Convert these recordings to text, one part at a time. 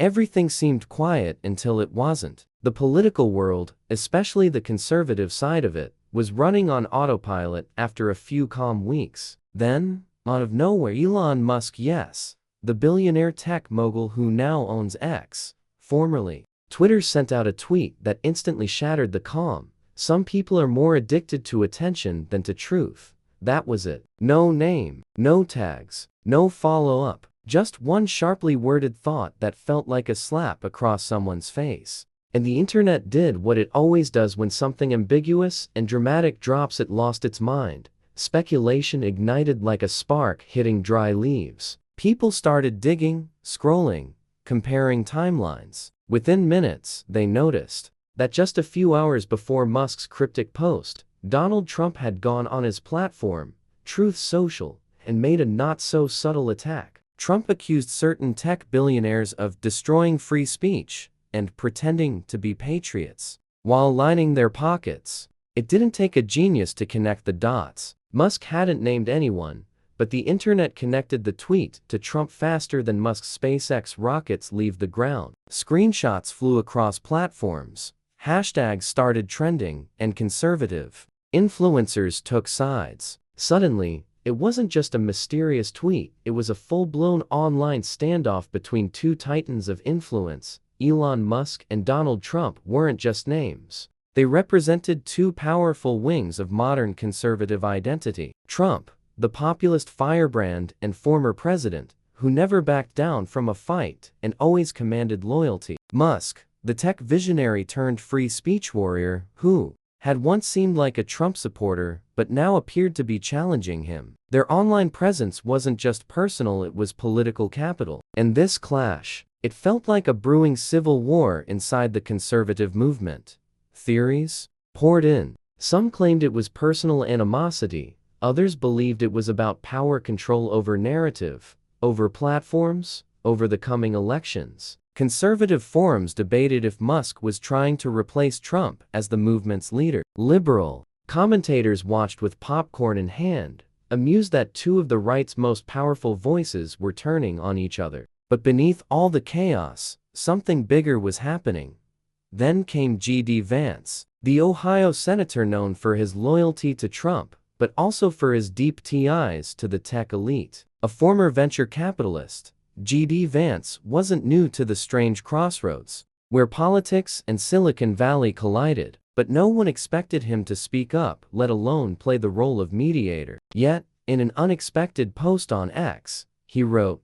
Everything seemed quiet until it wasn't. The political world, especially the conservative side of it, was running on autopilot after a few calm weeks. Then, out of nowhere, Elon Musk, yes, the billionaire tech mogul who now owns X, formerly Twitter, sent out a tweet that instantly shattered the calm. Some people are more addicted to attention than to truth. That was it. No name, no tags, no follow-up. Just one sharply worded thought that felt like a slap across someone's face. And the internet did what it always does when something ambiguous and dramatic drops. It lost its mind. Speculation ignited like a spark hitting dry leaves. People started digging, scrolling, comparing timelines. Within minutes, they noticed that just a few hours before Musk's cryptic post, Donald Trump had gone on his platform, Truth Social, and made a not-so-subtle attack. Trump accused certain tech billionaires of destroying free speech and pretending to be patriots while lining their pockets. It didn't take a genius to connect the dots. Musk hadn't named anyone, but the internet connected the tweet to Trump faster than Musk's SpaceX rockets leave the ground. Screenshots flew across platforms, hashtags started trending, and conservative influencers took sides. Suddenly, it wasn't just a mysterious tweet, it was a full-blown online standoff between two titans of influence. Elon Musk and Donald Trump weren't just names. They represented two powerful wings of modern conservative identity. Trump, the populist firebrand and former president, who never backed down from a fight and always commanded loyalty. Musk, the tech visionary turned free speech warrior, who had once seemed like a Trump supporter but now appeared to be challenging him. Their online presence wasn't just personal, it was political capital. And this clash, it felt like a brewing civil war inside the conservative movement. Theories poured in. Some claimed it was personal animosity, others believed it was about power control over narrative, over platforms, over the coming elections. Conservative forums debated if Musk was trying to replace Trump as the movement's leader. Liberal commentators watched with popcorn in hand, amused that two of the right's most powerful voices were turning on each other. But beneath all the chaos, something bigger was happening. Then came J.D. Vance, the Ohio senator known for his loyalty to Trump, but also for his deep ties to the tech elite. A former venture capitalist, J.D. Vance wasn't new to the strange crossroads, where politics and Silicon Valley collided, but no one expected him to speak up, let alone play the role of mediator. Yet, in an unexpected post on X, he wrote,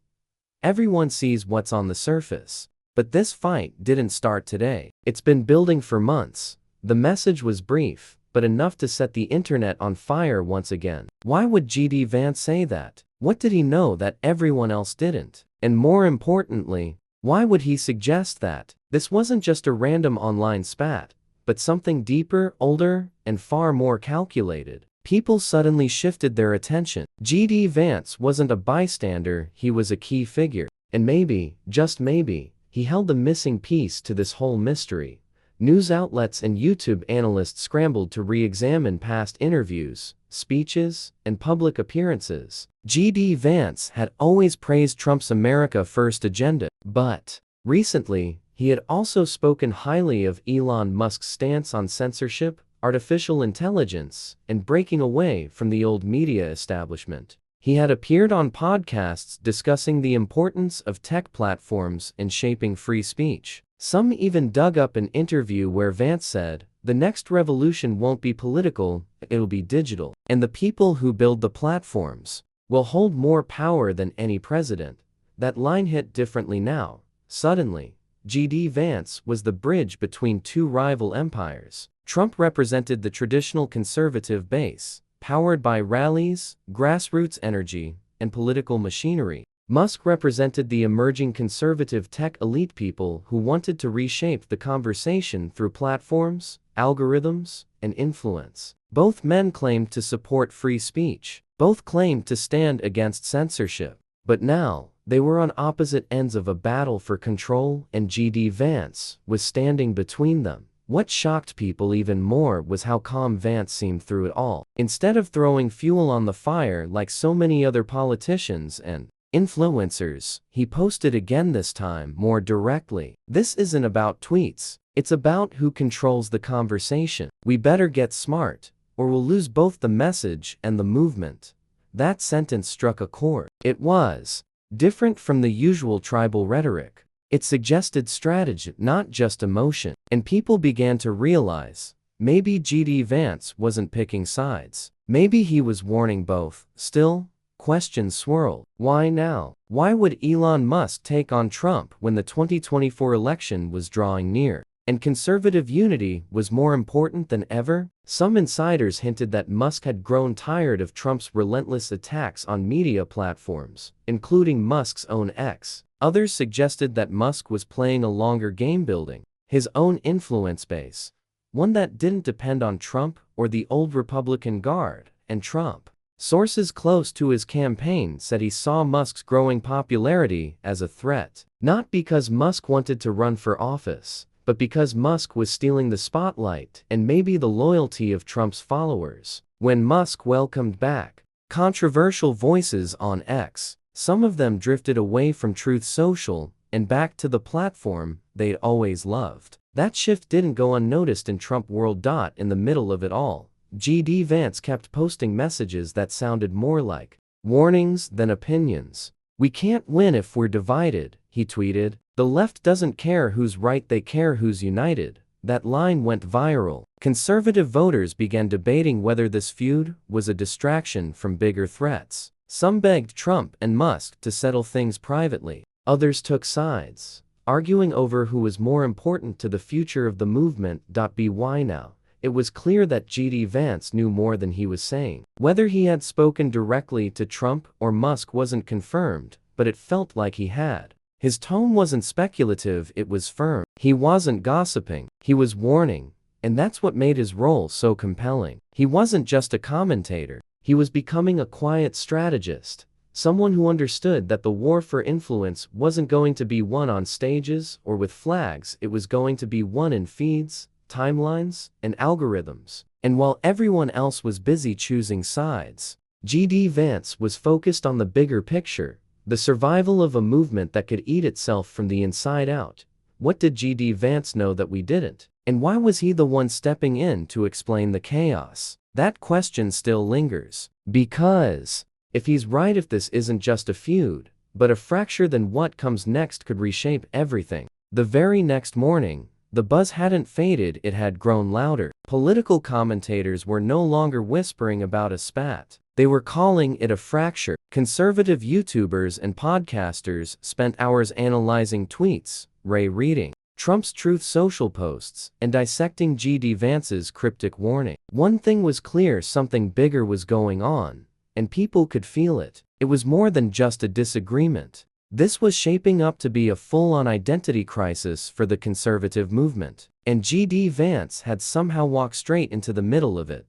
"Everyone sees what's on the surface. But this fight didn't start today. It's been building for months." The message was brief, but enough to set the internet on fire once again. Why would J.D. Vance say that? What did he know that everyone else didn't? And more importantly, why would he suggest that this wasn't just a random online spat, but something deeper, older, and far more calculated? People suddenly shifted their attention. J.D. Vance wasn't a bystander, he was a key figure. And maybe, just maybe, he held the missing piece to this whole mystery. News outlets and YouTube analysts scrambled to re-examine past interviews, speeches, and public appearances. J.D. Vance had always praised Trump's America First agenda, but recently, he had also spoken highly of Elon Musk's stance on censorship, artificial intelligence, and breaking away from the old media establishment. He had appeared on podcasts discussing the importance of tech platforms in shaping free speech. Some even dug up an interview where Vance said, "The next revolution won't be political, it'll be digital. And the people who build the platforms will hold more power than any president." That line hit differently now. Suddenly, J.D. Vance was the bridge between two rival empires. Trump represented the traditional conservative base, powered by rallies, grassroots energy, and political machinery. Musk represented the emerging conservative tech elite, people who wanted to reshape the conversation through platforms, algorithms, and influence. Both men claimed to support free speech. Both claimed to stand against censorship. But now, they were on opposite ends of a battle for control, and J.D. Vance was standing between them. What shocked people even more was how calm Vance seemed through it all. Instead of throwing fuel on the fire like so many other politicians and Influencers, he posted again, this time more directly. This isn't about tweets. It's about who controls the conversation. We better get smart, or we'll lose both the message and the movement. That sentence struck a chord. It was different from the usual tribal rhetoric. It suggested strategy, not just emotion. And people began to realize, maybe G.D. Vance wasn't picking sides. Maybe he was warning both. Still, questions swirled. Why now? Why would Elon Musk take on Trump when the 2024 election was drawing near, and conservative unity was more important than ever? Some insiders hinted that Musk had grown tired of Trump's relentless attacks on media platforms, including Musk's own X. Others suggested that Musk was playing a longer game, building his own influence base, one that didn't depend on Trump or the old Republican Guard and Trump. Sources close to his campaign said he saw Musk's growing popularity as a threat, not because Musk wanted to run for office, but because Musk was stealing the spotlight and maybe the loyalty of Trump's followers. When Musk welcomed back controversial voices on X, some of them drifted away from Truth Social and back to the platform they'd always loved. That shift didn't go unnoticed in Trump world. In the middle of it all, G.D. Vance kept posting messages that sounded more like warnings than opinions. "We can't win if we're divided," he tweeted. "The left doesn't care who's right, they care who's united." That line went viral. Conservative voters began debating whether this feud was a distraction from bigger threats. Some begged Trump and Musk to settle things privately. Others took sides, arguing over who was more important to the future of the movement. By now, it was clear that G.D. Vance knew more than he was saying. Whether he had spoken directly to Trump or Musk wasn't confirmed, but it felt like he had. His tone wasn't speculative, it was firm. He wasn't gossiping, he was warning, and that's what made his role so compelling. He wasn't just a commentator, he was becoming a quiet strategist, someone who understood that the war for influence wasn't going to be won on stages or with flags, it was going to be won in feeds, timelines, and algorithms. And while everyone else was busy choosing sides, G.D. Vance was focused on the bigger picture, the survival of a movement that could eat itself from the inside out. What did G.D. Vance know that we didn't? And why was he the one stepping in to explain the chaos? That question still lingers. Because if he's right, if this isn't just a feud, but a fracture, then what comes next could reshape everything. The very next morning, the buzz hadn't faded, it had grown louder. Political commentators were no longer whispering about a spat. They were calling it a fracture. Conservative YouTubers and podcasters spent hours analyzing tweets, reading Trump's Truth Social posts, and dissecting G.D. Vance's cryptic warning. One thing was clear, something bigger was going on, and people could feel it. It was more than just a disagreement. This was shaping up to be a full-on identity crisis for the conservative movement, and G.D. Vance had somehow walked straight into the middle of it.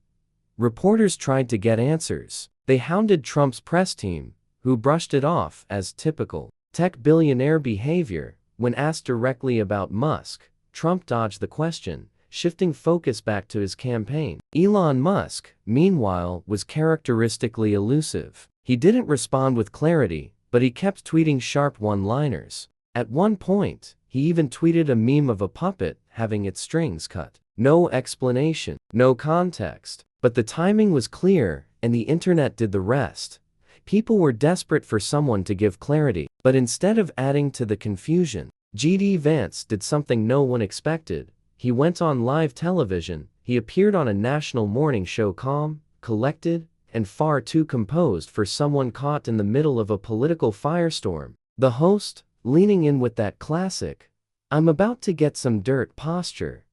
Reporters tried to get answers. They hounded Trump's press team, who brushed it off as typical tech billionaire behavior. When asked directly about Musk, Trump dodged the question, shifting focus back to his campaign. Elon Musk, meanwhile, was characteristically elusive. He didn't respond with clarity, but he kept tweeting sharp one-liners. At one point, he even tweeted a meme of a puppet having its strings cut. No explanation, no context. But the timing was clear, and the internet did the rest. People were desperate for someone to give clarity. But instead of adding to the confusion, G.D. Vance did something no one expected. He went on live television. He appeared on a national morning show, calm, collected, and far too composed for someone caught in the middle of a political firestorm. The host, leaning in with that classic, "I'm about to get some dirt" posture,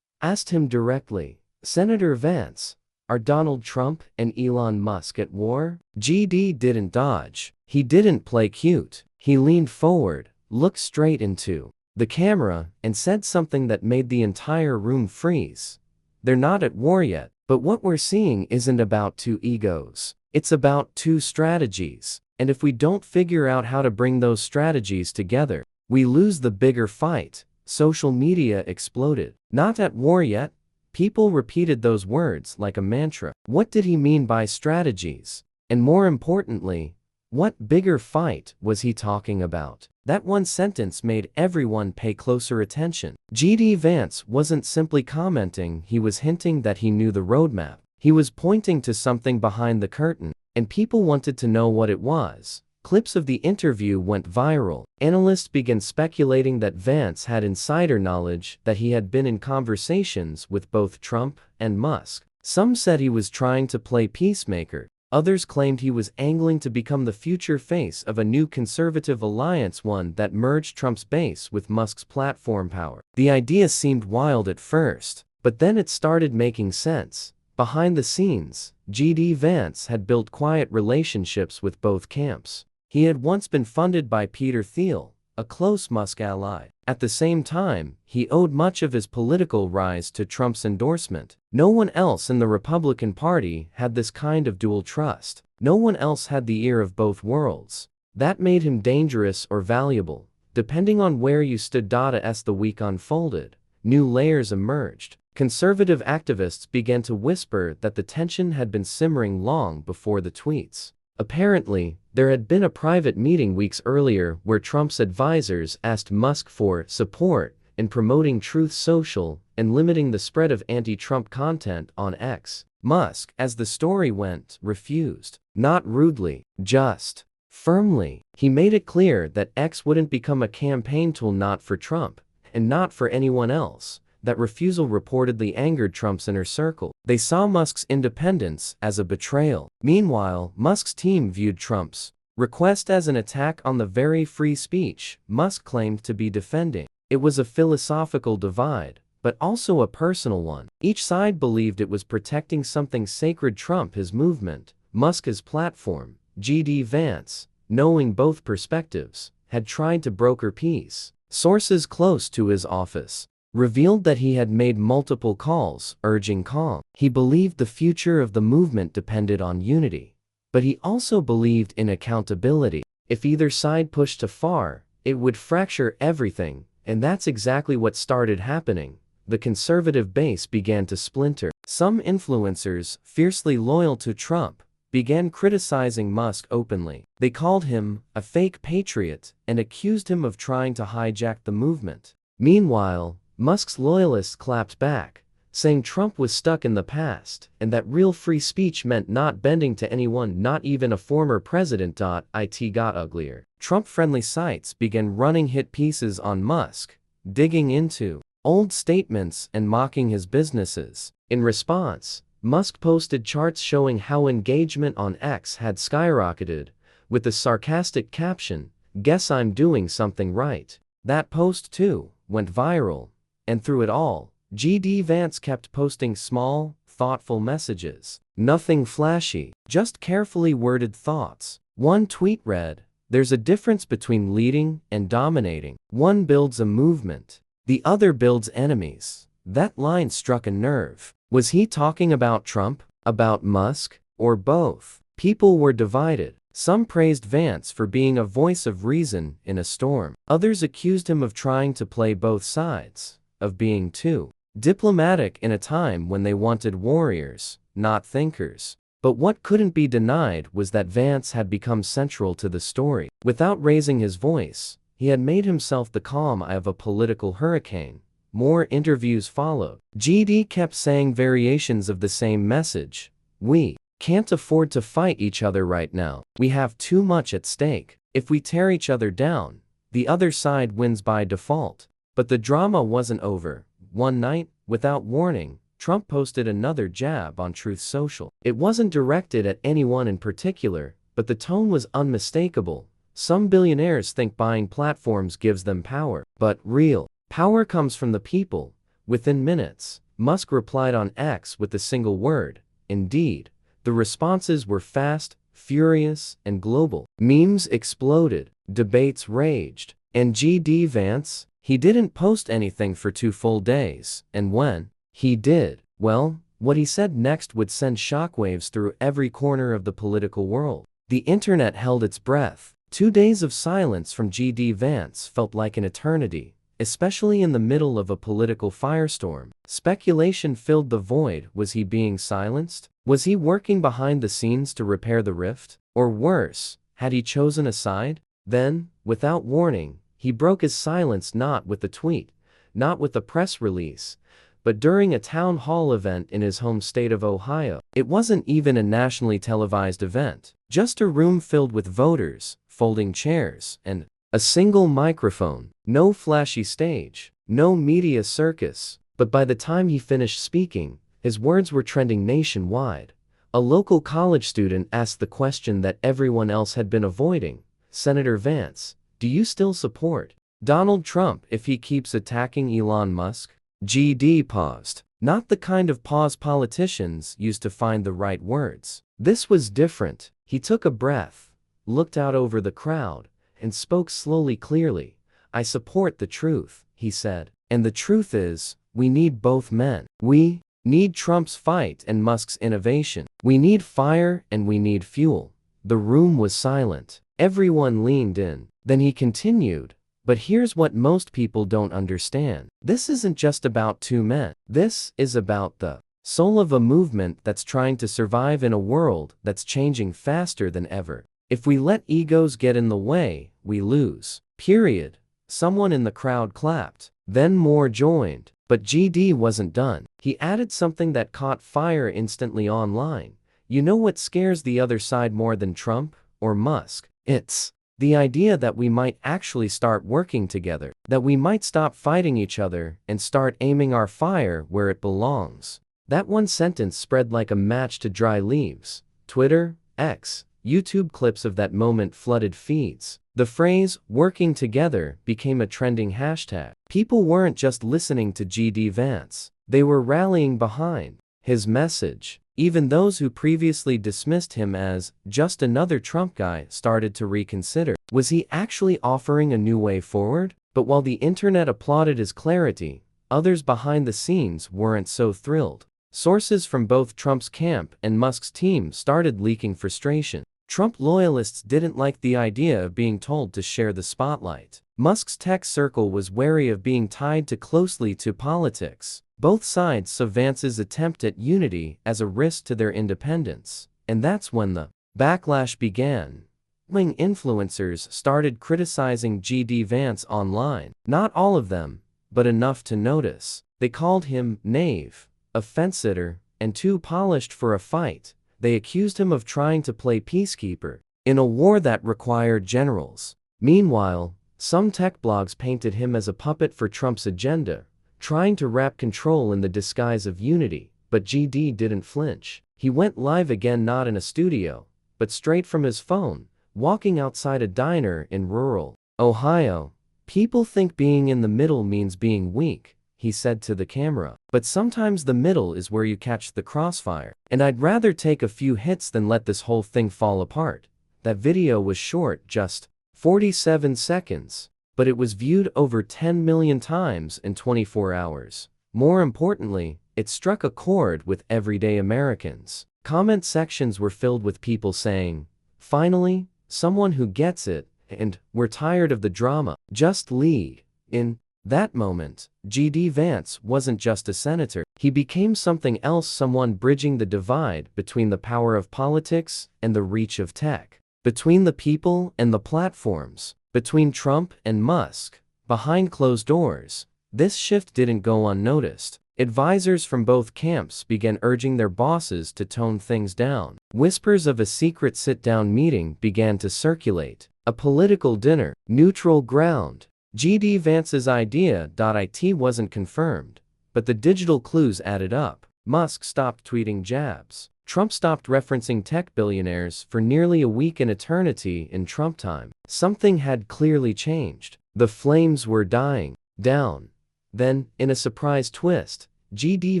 asked him directly, "Senator Vance, are Donald Trump and Elon Musk at war?" G.D. didn't dodge. He didn't play cute. He leaned forward, looked straight into the camera, and said something that made the entire room freeze. "They're not at war yet, but what we're seeing isn't about two egos. It's about two strategies. And if we don't figure out how to bring those strategies together, we lose the bigger fight." Social media exploded. "Not at war yet?" People repeated those words like a mantra. What did he mean by strategies? And more importantly, What bigger fight was he talking about? That one sentence made everyone pay closer attention. G.D. Vance wasn't simply commenting, he was hinting that he knew the roadmap. He was pointing to something behind the curtain, and people wanted to know what it was. Clips of the interview went viral. Analysts began speculating that Vance had insider knowledge, that he had been in conversations with both Trump and Musk. Some said he was trying to play peacemaker. Others claimed he was angling to become the future face of a new conservative alliance, one that merged Trump's base with Musk's platform power. The idea seemed wild at first, but then it started making sense. Behind the scenes, G.D. Vance had built quiet relationships with both camps. He had once been funded by Peter Thiel, a close Musk ally. At the same time, he owed much of his political rise to Trump's endorsement. No one else in the Republican Party had this kind of dual trust. No one else had the ear of both worlds. That made him dangerous or valuable, depending on where you stood. As the week unfolded, new layers emerged. Conservative activists began to whisper that the tension had been simmering long before the tweets. Apparently, there had been a private meeting weeks earlier where Trump's advisors asked Musk for support in promoting Truth Social and limiting the spread of anti-Trump content on X. Musk, as the story went, refused. Not rudely, just firmly. He made it clear that X wouldn't become a campaign tool, not for Trump, and not for anyone else. That refusal reportedly angered Trump's inner circle. They saw Musk's independence as a betrayal. Meanwhile, Musk's team viewed Trump's request as an attack on the very free speech Musk claimed to be defending. It was a philosophical divide, but also a personal one. Each side believed it was protecting something sacred: Trump, his movement, Musk, his platform. G.D. Vance, knowing both perspectives, had tried to broker peace. Sources close to his office revealed that he had made multiple calls, urging calm. He believed the future of the movement depended on unity, but he also believed in accountability. If either side pushed too far, it would fracture everything, and that's exactly what started happening. The conservative base began to splinter. Some influencers, fiercely loyal to Trump, began criticizing Musk openly. They called him a fake patriot and accused him of trying to hijack the movement. Meanwhile, Musk's loyalists clapped back, saying Trump was stuck in the past and that real free speech meant not bending to anyone, not even a former president. It got uglier. Trump-friendly sites began running hit pieces on Musk, digging into old statements and mocking his businesses. In response, Musk posted charts showing how engagement on X had skyrocketed, with the sarcastic caption, "Guess I'm doing something right." That post, too, went viral. And through it all, G.D. Vance kept posting small, thoughtful messages. Nothing flashy, just carefully worded thoughts. One tweet read, "There's a difference between leading and dominating. One builds a movement, the other builds enemies." That line struck a nerve. Was he talking about Trump, about Musk, or both? People were divided. Some praised Vance for being a voice of reason in a storm. Others accused him of trying to play both sides, of being too diplomatic in a time when they wanted warriors, not thinkers. But what couldn't be denied was that Vance had become central to the story. Without raising his voice, he had made himself the calm eye of a political hurricane. More interviews followed. GD kept saying variations of the same message. "We can't afford to fight each other right now. We have too much at stake. If we tear each other down, the other side wins by default." But the drama wasn't over. One night, without warning, Trump posted another jab on Truth Social. It wasn't directed at anyone in particular, but the tone was unmistakable. "Some billionaires think buying platforms gives them power, but real power comes from the people." Within minutes, Musk replied on X with a single word, "Indeed." The responses were fast, furious, and global. Memes exploded, debates raged, and G.D. Vance, he didn't post anything for 2 full days, and when he did, well, what he said next would send shockwaves through every corner of the political world. The internet held its breath. 2 days of silence from G.D. Vance felt like an eternity, especially in the middle of a political firestorm. Speculation filled the void. Was he being silenced? Was he working behind the scenes to repair the rift? Or worse, Had he chosen a side? Then, without warning, he broke his silence not with the tweet, not with the press release, but during a town hall event in his home state of Ohio. It wasn't even a nationally televised event, just a room filled with voters, folding chairs, and a single microphone. No flashy stage, no media circus. But by the time he finished speaking, his words were trending nationwide. A local college student asked the question that everyone else had been avoiding. Senator Vance, do you still support Donald Trump if he keeps attacking Elon Musk? GD paused. Not the kind of pause politicians use to find the right words. This was different. He took a breath, looked out over the crowd, and spoke slowly, clearly. I support the truth, he said. And the truth is, we need both men. We need Trump's fight and Musk's innovation. We need fire and we need fuel. The room was silent. Everyone leaned in. Then he continued, but here's what most people don't understand. This isn't just about two men. This is about the soul of a movement that's trying to survive in a world that's changing faster than ever. If we let egos get in the way, we lose. Period. Someone in the crowd clapped. Then more joined. But GD wasn't done. He added something that caught fire instantly online. You know what scares the other side more than Trump or Musk? It's the idea that we might actually start working together, that we might stop fighting each other and start aiming our fire where it belongs. That one sentence spread like a match to dry leaves. Twitter, X, YouTube clips of that moment flooded feeds. The phrase, working together, became a trending hashtag. People weren't just listening to GD Vance. They were rallying behind his message. Even those who previously dismissed him as just another Trump guy started to reconsider. Was he actually offering a new way forward? But while the internet applauded his clarity, others behind the scenes weren't so thrilled. Sources from both Trump's camp and Musk's team started leaking frustration. Trump loyalists didn't like the idea of being told to share the spotlight. Musk's tech circle was wary of being tied too closely to politics. Both sides saw Vance's attempt at unity as a risk to their independence. And that's when the backlash began. Wing influencers started criticizing GD Vance online. Not all of them, but enough to notice. They called him naive, a fence-sitter, and too polished for a fight. They accused him of trying to play peacekeeper in a war that required generals. Meanwhile, some tech blogs painted him as a puppet for Trump's agenda, trying to wrap control in the disguise of unity. But GD didn't flinch. He went live again, not in a studio, but straight from his phone, walking outside a diner in rural Ohio. People think being in the middle means being weak, he said to the camera. But sometimes the middle is where you catch the crossfire. And I'd rather take a few hits than let this whole thing fall apart. That video was short, just 47 seconds. But it was viewed over 10 million times in 24 hours. More importantly, it struck a chord with everyday Americans. Comment sections were filled with people saying, "Finally, someone who gets it," and "We're tired of the drama. Just lead." In that moment, GD Vance wasn't just a senator. He became something else, someone bridging the divide between the power of politics and the reach of tech, between the people and the platforms, between Trump and Musk. Behind closed doors, this shift didn't go unnoticed. Advisors from both camps began urging their bosses to tone things down. Whispers of a secret sit-down meeting began to circulate. A political dinner, neutral ground. GD Vance's idea.it wasn't confirmed, but the digital clues added up. Musk stopped tweeting jabs. Trump stopped referencing tech billionaires for nearly a week, an eternity in Trump time. Something had clearly changed. The flames were dying down. Then, in a surprise twist, GD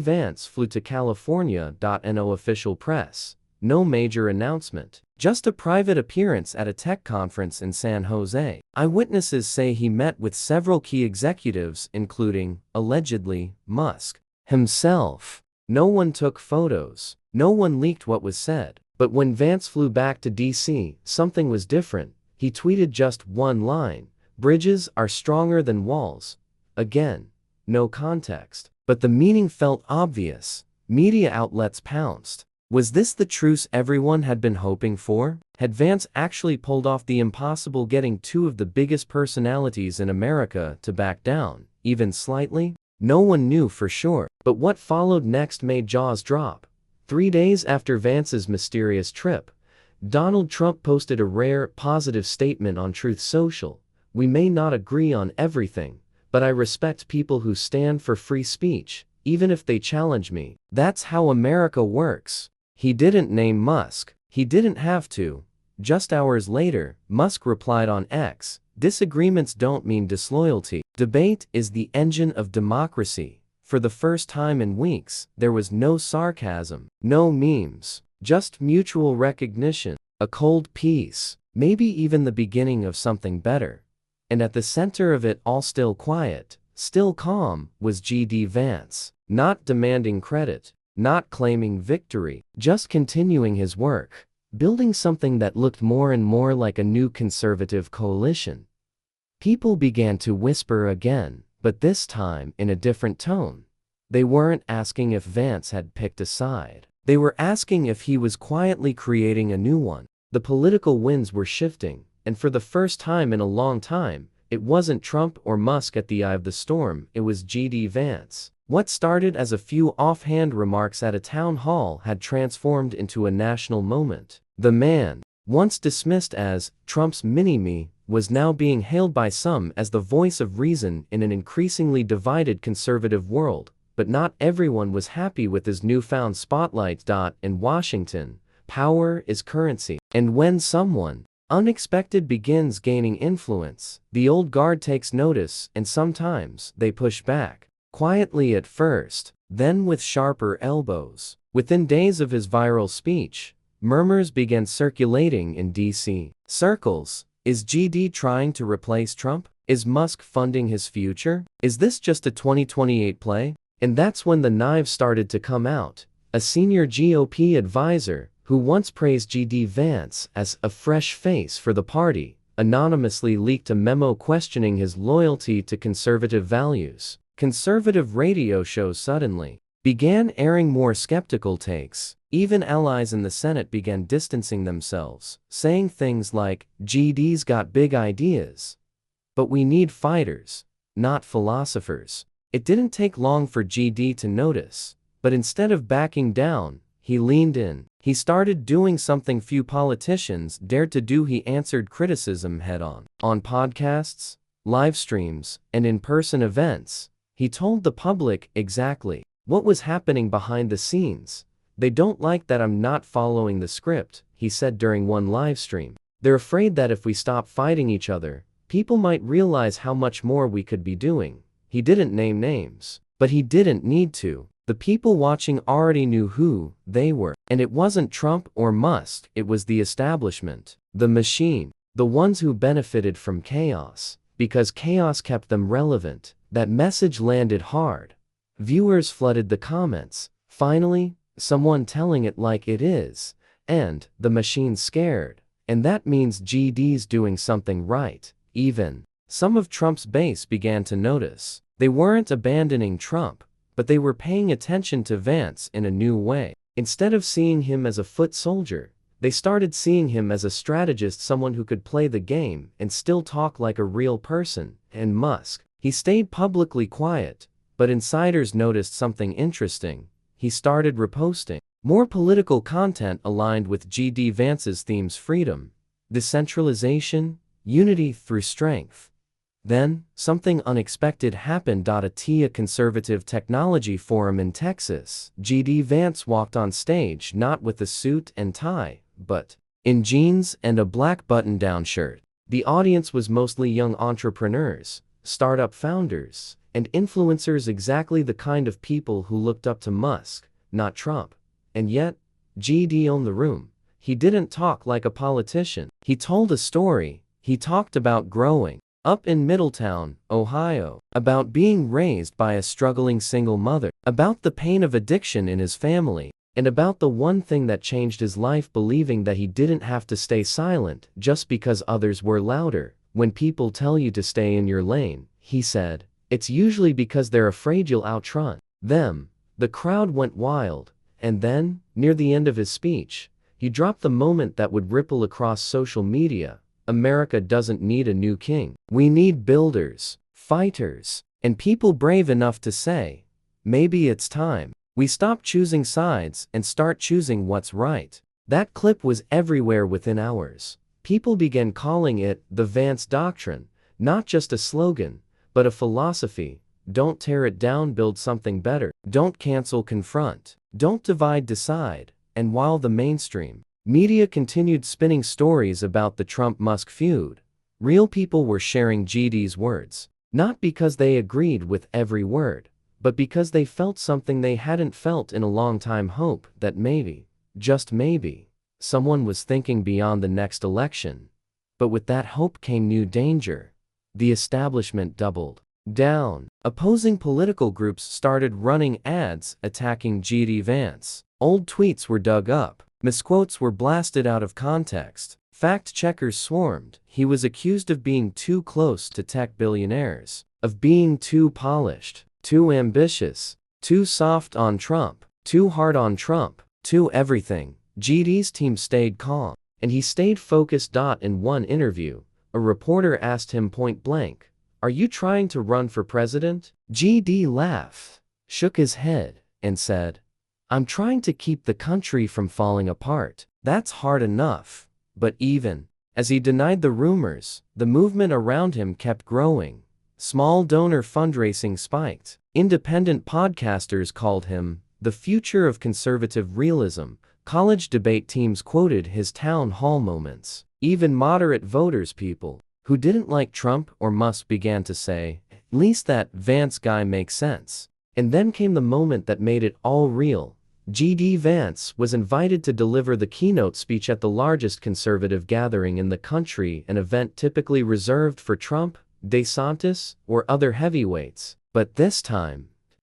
Vance flew to California.no official press. No major announcement, just a private appearance at a tech conference in San Jose. Eyewitnesses say he met with several key executives, including, allegedly, Musk himself. No one took photos. No one leaked what was said. But when Vance flew back to DC, something was different. He tweeted just one line: "Bridges are stronger than walls." Again, no context. But the meaning felt obvious. Media outlets pounced. Was this the truce everyone had been hoping for? Had Vance actually pulled off the impossible, getting two of the biggest personalities in America to back down, even slightly? No one knew for sure, but what followed next made jaws drop. 3 days after Vance's mysterious trip, Donald Trump posted a rare, positive statement on Truth Social. "We may not agree on everything, but I respect people who stand for free speech, even if they challenge me. That's how America works." He didn't name Musk. He didn't have to. Just hours later, Musk replied on X, "Disagreements don't mean disloyalty. Debate is the engine of democracy." For the first time in weeks, there was no sarcasm, no memes, just mutual recognition, a cold peace, maybe even the beginning of something better. And at the center of it all, still quiet, still calm, was G.D. Vance, not demanding credit, not claiming victory, just continuing his work, building something that looked more and more like a new conservative coalition. People began to whisper again, but this time in a different tone. They weren't asking if Vance had picked a side. They were asking if he was quietly creating a new one. The political winds were shifting, and for the first time in a long time, it wasn't Trump or Musk at the eye of the storm, it was G.D. Vance. What started as a few offhand remarks at a town hall had transformed into a national moment. The man, once dismissed as Trump's mini-me, was now being hailed by some as the voice of reason in an increasingly divided conservative world. But not everyone was happy with his newfound spotlight. In Washington, power is currency. And when someone unexpected begins gaining influence, the old guard takes notice, and sometimes they push back. Quietly at first, then with sharper elbows. Within days of his viral speech, murmurs began circulating in D.C. circles. Is GD trying to replace Trump? Is Musk funding his future? Is this just a 2028 play? And that's when the knives started to come out. A senior GOP advisor, who once praised G.D. Vance as a fresh face for the party, anonymously leaked a memo questioning his loyalty to conservative values. Conservative radio shows suddenly began airing more skeptical takes. Even allies in the Senate began distancing themselves, saying things like, "GD's got big ideas, but we need fighters, not philosophers." It didn't take long for GD to notice, but instead of backing down, he leaned in. He started doing something few politicians dared to do. He answered criticism head-on. On podcasts, live streams, and in-person events, he told the public exactly what was happening behind the scenes. "They don't like that I'm not following the script," he said during one live stream. "They're afraid that if we stop fighting each other, people might realize how much more we could be doing." He didn't name names, but he didn't need to. The people watching already knew who they were. And it wasn't Trump or Musk, it was the establishment, the machine, the ones who benefited from chaos, because chaos kept them relevant. That message landed hard. Viewers flooded the comments. Finally, someone telling it like it is, and the machine's scared. And that means GD's doing something right. Even some of Trump's base began to notice. They weren't abandoning Trump, but they were paying attention to Vance in a new way. Instead of seeing him as a foot soldier, they started seeing him as a strategist, someone who could play the game and still talk like a real person. And Musk, he stayed publicly quiet, but insiders noticed something interesting. He started reposting more political content aligned with G.D. Vance's themes: freedom, decentralization, unity through strength. Then, something unexpected happened. At a conservative technology forum in Texas, G.D. Vance walked on stage not with a suit and tie, but in jeans and a black button-down shirt. The audience was mostly young entrepreneurs, startup founders, and influencers, exactly the kind of people who looked up to Musk, not Trump. And yet, G.D. owned the room. He didn't talk like a politician. He told a story. He talked about growing up in Middletown, Ohio, about being raised by a struggling single mother, about the pain of addiction in his family, and about the one thing that changed his life: believing that he didn't have to stay silent just because others were louder. "When people tell you to stay in your lane," he said, "it's usually because they're afraid you'll outrun them." The crowd went wild, And then, near the end of his speech, he dropped the moment that would ripple across social media. America doesn't need a new king. We need builders, fighters, and people brave enough to say, maybe it's time we stop choosing sides and start choosing what's right. That clip was everywhere within hours. People began calling it the Vance Doctrine, not just a slogan, but a philosophy. Don't tear it down, build something better. Don't cancel, confront. Don't divide, decide. And while the mainstream media continued spinning stories about the Trump-Musk feud, real people were sharing GD's words. Not because they agreed with every word, but because they felt something they hadn't felt in a long time: hope that maybe, just maybe, someone was thinking beyond the next election. But with that hope came new danger. The establishment doubled down. Opposing political groups started running ads attacking GD Vance. Old tweets were dug up. Misquotes were blasted out of context. Fact-checkers swarmed. He was accused of being too close to tech billionaires, of being too polished, too ambitious, too soft on Trump, too hard on Trump, too everything. GD's team stayed calm, and he stayed focused. In one interview, a reporter asked him point blank, "Are you trying to run for president?" GD laughed, shook his head, and said, "I'm trying to keep the country from falling apart." That's hard enough. But even as he denied the rumors, the movement around him kept growing. Small donor fundraising spiked. Independent podcasters called him the future of conservative realism. College debate teams quoted his town hall moments. Even moderate voters, people who didn't like Trump or Musk, began to say, "At least that Vance guy makes sense." And then came the moment that made it all real. GD Vance was invited to deliver the keynote speech at the largest conservative gathering in the country, an event typically reserved for Trump, DeSantis, or other heavyweights. But this time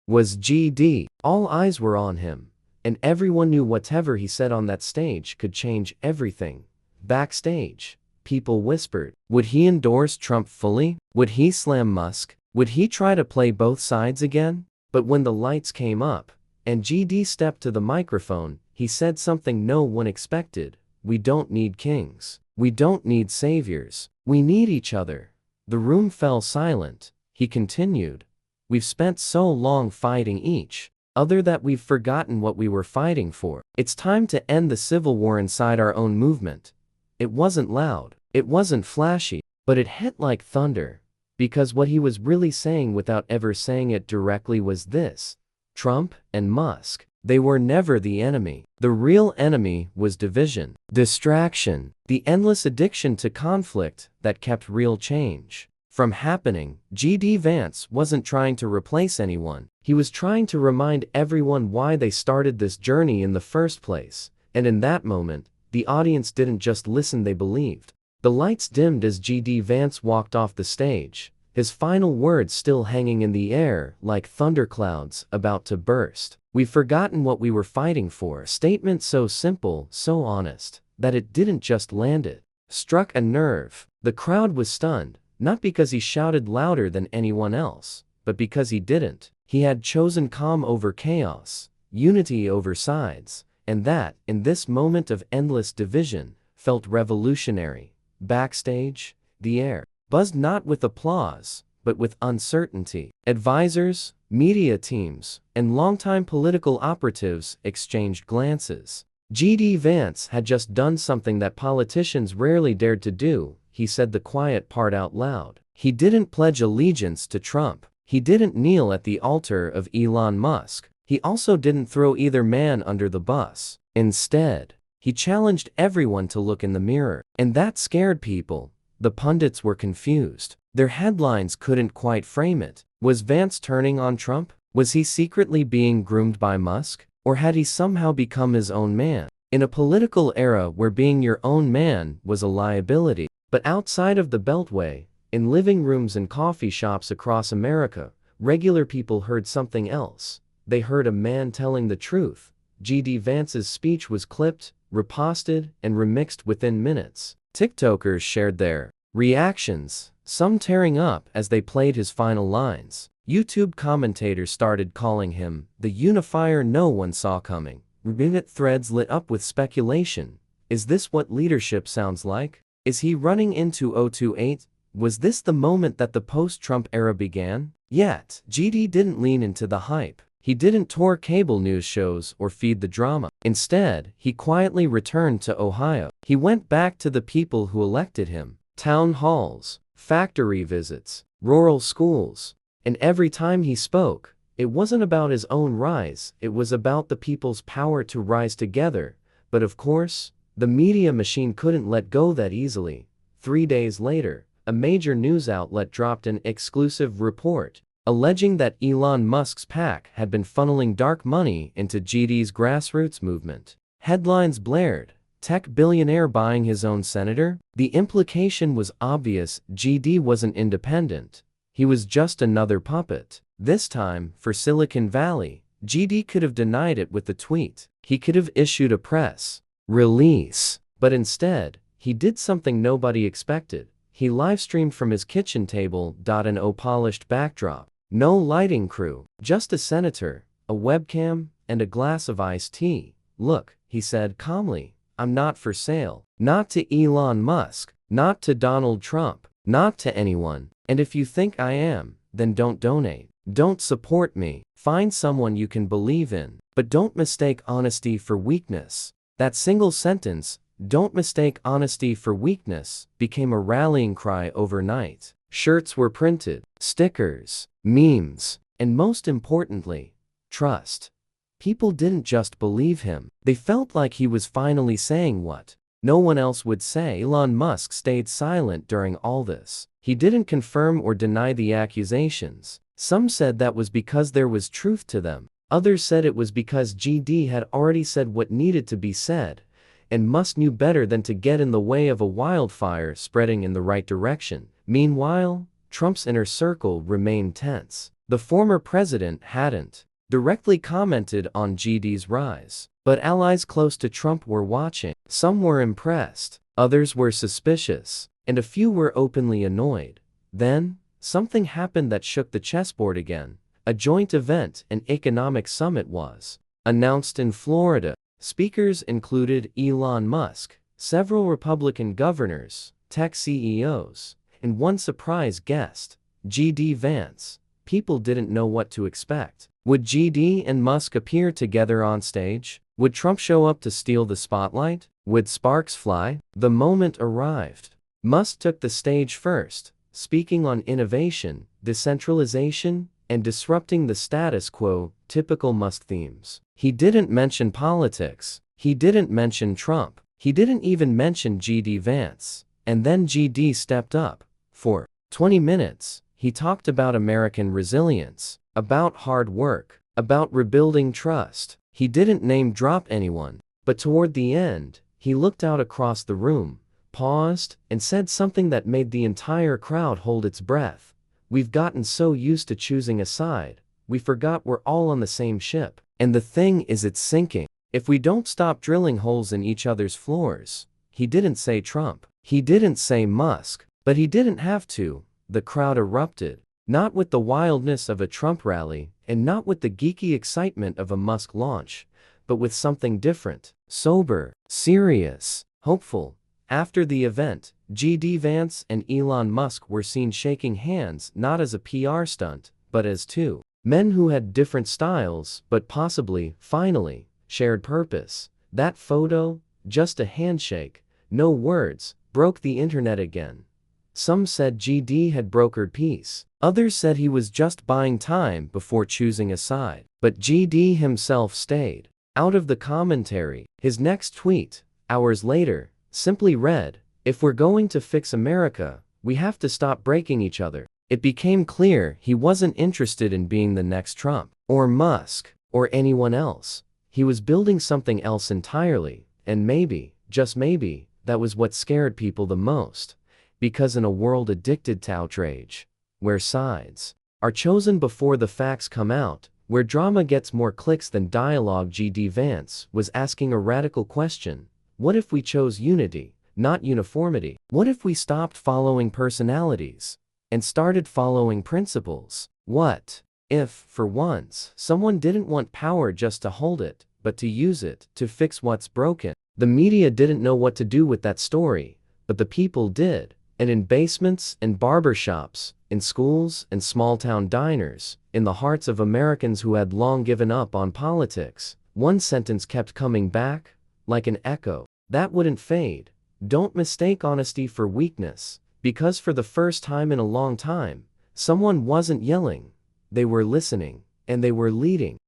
was GD. All eyes were on him, and everyone knew whatever he said on that stage could change everything. Backstage, people whispered, would he endorse Trump fully? Would he slam Musk? Would he try to play both sides again? But when the lights came up, and GD stepped to the microphone, he said something no one expected. We don't need kings. We don't need saviors. We need each other. The room fell silent. He continued, "We've spent so long fighting each other that we've forgotten what we were fighting for. It's time to end the civil war inside our own movement." It wasn't loud. It wasn't flashy. But it hit like thunder. Because what he was really saying without ever saying it directly was this: Trump and Musk, they were never the enemy. The real enemy was division, distraction, the endless addiction to conflict that kept real change from happening. GD Vance wasn't trying to replace anyone. He was trying to remind everyone why they started this journey in the first place. And in that moment, the audience didn't just listen, they believed. The lights dimmed as GD Vance walked off the stage, his final words still hanging in the air like thunderclouds about to burst. "We've forgotten what we were fighting for." A statement so simple, so honest, that it didn't just land, it struck a nerve. The crowd was stunned, not because he shouted louder than anyone else, but because he didn't. He had chosen calm over chaos, unity over sides, and that, in this moment of endless division, felt revolutionary. Backstage, the air buzzed not with applause, but with uncertainty. Advisors, media teams, and longtime political operatives exchanged glances. GD Vance had just done something that politicians rarely dared to do. He said the quiet part out loud. He didn't pledge allegiance to Trump. He didn't kneel at the altar of Elon Musk. He also didn't throw either man under the bus. Instead, he challenged everyone to look in the mirror. And that scared people. The pundits were confused. Their headlines couldn't quite frame it. Was Vance turning on Trump? Was he secretly being groomed by Musk? Or had he somehow become his own man? In a political era where being your own man was a liability. But outside of the Beltway, in living rooms and coffee shops across America, regular people heard something else. They heard a man telling the truth. GD Vance's speech was clipped, reposted, and remixed within minutes. TikTokers shared their reactions, some tearing up as they played his final lines. YouTube commentators started calling him the unifier no one saw coming. Reddit threads lit up with speculation. Is this what leadership sounds like? Is he running into 028? Was this the moment that the post-Trump era began? Yet, GD didn't lean into the hype. He didn't tour cable news shows or feed the drama. Instead, he quietly returned to Ohio. He went back to the people who elected him. Town halls, factory visits, rural schools. And every time he spoke, it wasn't about his own rise, it was about the people's power to rise together. But of course, the media machine couldn't let go that easily. 3 days later, a major news outlet dropped an exclusive report, alleging that Elon Musk's PAC had been funneling dark money into GD's grassroots movement. Headlines blared, tech billionaire buying his own senator? The implication was obvious: GD wasn't independent. He was just another puppet. This time, for Silicon Valley, GD could have denied it with a tweet. He could have issued a press release. But instead, he did something nobody expected. He livestreamed from his kitchen table. An polished backdrop. No lighting crew. Just a senator, a webcam, and a glass of iced tea. Look, he said calmly, I'm not for sale. Not to Elon Musk. Not to Donald Trump. Not to anyone. And if you think I am, then don't donate. Don't support me. Find someone you can believe in. But don't mistake honesty for weakness. That single sentence, don't mistake honesty for weakness, became a rallying cry overnight. Shirts were printed, stickers, memes, and most importantly, trust. People didn't just believe him. They felt like he was finally saying what no one else would say. Elon Musk stayed silent during all this. He didn't confirm or deny the accusations. Some said that was because there was truth to them. Others said it was because GD had already said what needed to be said, and Musk knew better than to get in the way of a wildfire spreading in the right direction. Meanwhile, Trump's inner circle remained tense. The former president hadn't directly commented on GD's rise, but allies close to Trump were watching. Some were impressed, others were suspicious, and a few were openly annoyed. Then, something happened that shook the chessboard again. A joint event, an economic summit, was announced in Florida. Speakers included Elon Musk, several Republican governors, tech CEOs, and one surprise guest, GD Vance. People didn't know what to expect. Would GD and Musk appear together on stage? Would Trump show up to steal the spotlight? Would sparks fly? The moment arrived. Musk took the stage first, speaking on innovation, decentralization, and disrupting the status quo, typical Musk themes. He didn't mention politics. He didn't mention Trump. He didn't even mention GD Vance. And then GD stepped up. For 20 minutes, he talked about American resilience, about hard work, about rebuilding trust. He didn't name drop anyone. But toward the end, he looked out across the room, paused, and said something that made the entire crowd hold its breath. We've gotten so used to choosing a side, we forgot we're all on the same ship. And the thing is, it's sinking. If we don't stop drilling holes in each other's floors. He didn't say Trump. He didn't say Musk. But he didn't have to. The crowd erupted. Not with the wildness of a Trump rally, and not with the geeky excitement of a Musk launch, but with something different. Sober, serious, hopeful. After the event, GD Vance and Elon Musk were seen shaking hands, not as a PR stunt, but as two men who had different styles, but possibly, finally, shared purpose. That photo, just a handshake, no words, broke the internet again. Some said GD had brokered peace. Others said he was just buying time before choosing a side. But GD himself stayed out of the commentary. His next tweet, hours later, simply read, "If we're going to fix America, we have to stop breaking each other." It became clear he wasn't interested in being the next Trump, or Musk, or anyone else. He was building something else entirely, and maybe, just maybe, that was what scared people the most. Because in a world addicted to outrage, where sides are chosen before the facts come out, where drama gets more clicks than dialogue, GD Vance was asking a radical question. What if we chose unity, not uniformity? What if we stopped following personalities and started following principles? What if, for once, someone didn't want power just to hold it, but to use it to fix what's broken. The media didn't know what to do with that story, but the people did. And in basements and barber shops, in schools and small-town diners, in the hearts of Americans who had long given up on politics, one sentence kept coming back, like an echo. That wouldn't fade. Don't mistake honesty for weakness, because for the first time in a long time, someone wasn't yelling. They were listening, and they were leading.